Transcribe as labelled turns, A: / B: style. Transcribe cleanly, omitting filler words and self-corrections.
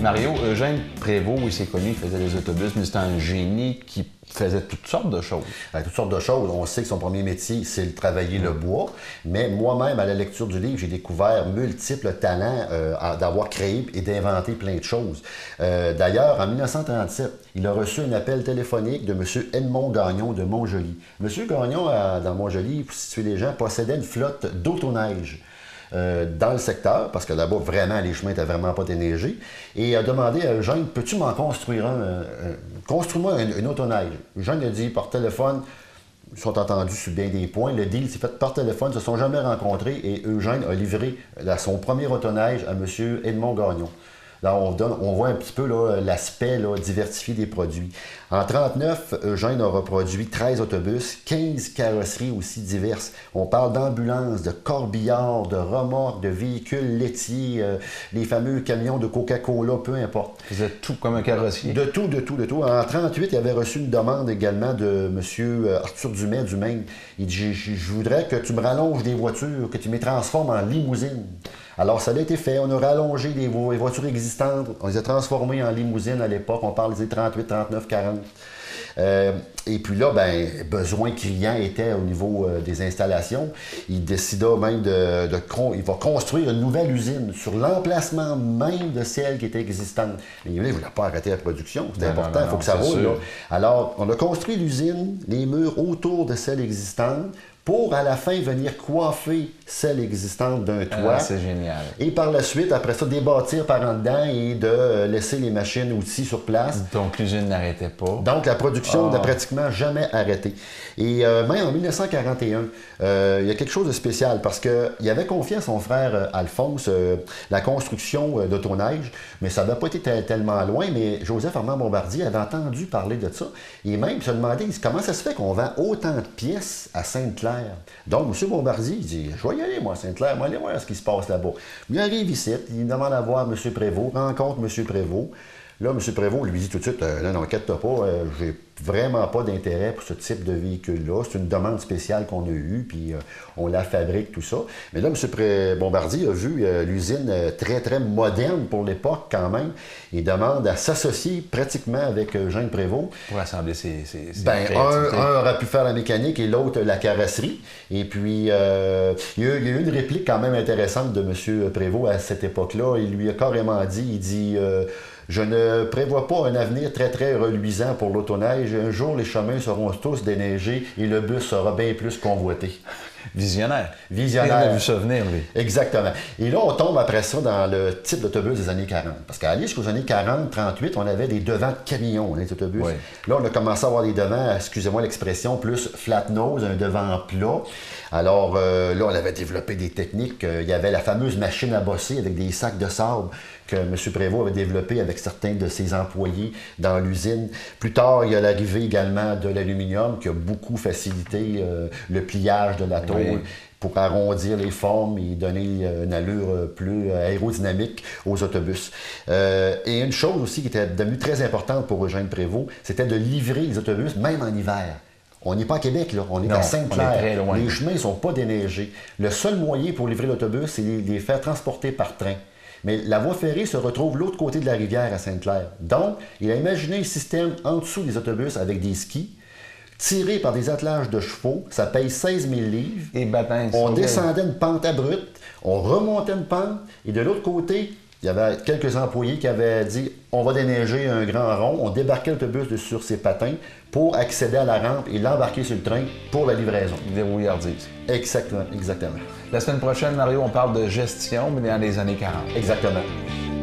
A: Mario, Eugène Prévost, il s'est connu, il faisait des autobus, mais c'était un génie qui faisait toutes sortes de choses.
B: Toutes sortes de choses. On sait que son premier métier, c'est de travailler le bois. Mais moi-même, à la lecture du livre, j'ai découvert multiples talents d'avoir créé et d'inventer plein de choses. D'ailleurs, en 1937, il a reçu un appel téléphonique de M. Edmond Gagnon de Montjoly. M. Gagnon, dans Montjoly, pour situer les gens, possédait une flotte d'autoneige. Dans le secteur, parce que là-bas, vraiment, les chemins n'étaient vraiment pas déneigés, et a demandé à Eugène, peux-tu m'en construire construis-moi un autoneige. Eugène a dit par téléphone, ils sont entendus sur bien des points, le deal s'est fait par téléphone, ils ne se sont jamais rencontrés, et Eugène a livré son premier autoneige à M. Edmond Gagnon. Là, on voit un petit peu l'aspect diversifié des produits. En 1939, Eugène a reproduit 13 autobus, 15 carrosseries aussi diverses. On parle d'ambulances, de corbillards, de remorques, de véhicules laitiers, les fameux camions de Coca-Cola, peu importe.
A: Il faisait tout comme un carrossier.
B: De tout. En 1938, il avait reçu une demande également de M. Arthur Dumais du Maine. Il dit, je voudrais que tu me rallonges des voitures, que tu me transformes en limousine. Alors, ça a été fait. On a rallongé les voitures existantes. On les a transformées en limousines à l'époque. On parle des 38, 39, 40. Et puis là, besoin criant était au niveau des installations. Il décida même il va construire une nouvelle usine sur l'emplacement même de celle qui était existante. Mais il ne voulait pas arrêter la production. C'était important, il faut que ça roule. Là. Alors, on a construit l'usine, les murs autour de celle existante, pour à la fin venir coiffer celle existante d'un toit.
A: C'est génial.
B: Et par la suite, après ça, débâtir par en dedans et de laisser les machines-outils sur place.
A: Donc l'usine n'arrêtait pas.
B: Donc la production n'a pratiquement jamais arrêté. Et même en 1941, il y a quelque chose de spécial parce qu'il avait confié à son frère Alphonse la construction d'autoneige, mais ça n'avait pas été tellement loin, mais Joseph Armand Bombardier avait entendu parler de ça et même se demandait comment ça se fait qu'on vend autant de pièces à Sainte-Claire. Donc, M. Bombardier, il dit, je vais y aller, moi, à Sainte-Claire, moi, aller voir ce qui se passe là-bas. Il arrive ici, il demande à voir M. Prévost, rencontre M. Prévost. Là, M. Prévost lui dit tout de suite, non, inquiète-toi pas, j'ai vraiment pas d'intérêt pour ce type de véhicule-là. C'est une demande spéciale qu'on a eue, puis on la fabrique, tout ça. Mais là, M. Bombardier a vu l'usine très, très moderne pour l'époque quand même. Il demande à s'associer pratiquement avec Eugène Prévost.
A: Pour assembler ses
B: un aurait pu faire la mécanique et l'autre la carrosserie. Et puis, il y a eu une réplique quand même intéressante de M. Prévost à cette époque-là. Il lui a carrément dit, il dit... je ne prévois pas un avenir très, très reluisant pour l'autoneige. Un jour, les chemins seront tous déneigés et le bus sera bien plus convoité.
A: Visionnaire.
B: Visionnaire.
A: Il a vu ça venir, lui.
B: Exactement. Et là, on tombe après ça dans le type d'autobus des années 40. Parce qu'à aller jusqu'aux années 40, 38, on avait des devants de camions, les autobus. Oui. Là, on a commencé à avoir des devants, excusez-moi l'expression, plus flat nose, un devant plat. Alors là, on avait développé des techniques. Il y avait la fameuse machine à bosser avec des sacs de sable que M. Prévost avait développé avec certains de ses employés dans l'usine. Plus tard, il y a l'arrivée également de l'aluminium qui a beaucoup facilité le pliage de la tôle pour arrondir les formes et donner une allure plus aérodynamique aux autobus. Et une chose aussi qui était devenue très importante pour Eugène Prévost, c'était de livrer les autobus, même en hiver. On n'est pas à Québec, là. On est à Sainte-Claire. Les chemins ne sont pas déneigés. Le seul moyen pour livrer l'autobus, c'est de les faire transporter par train. Mais la voie ferrée se retrouve de l'autre côté de la rivière à Sainte-Claire. Donc, il a imaginé un système en dessous des autobus avec des skis, tirés par des attelages de chevaux. Ça paye 16 000 livres.
A: Et
B: on descendait une pente abrupte, on remontait une pente, et de l'autre côté, il y avait quelques employés qui avaient dit « on va déneiger un grand rond ». On débarquait l'autobus sur ses patins pour accéder à la rampe et l'embarquer sur le train pour la livraison.
A: Dérouillardise.
B: Exactement.
A: La semaine prochaine, Mario, on parle de gestion, mais dans les années 40.
B: Exactement.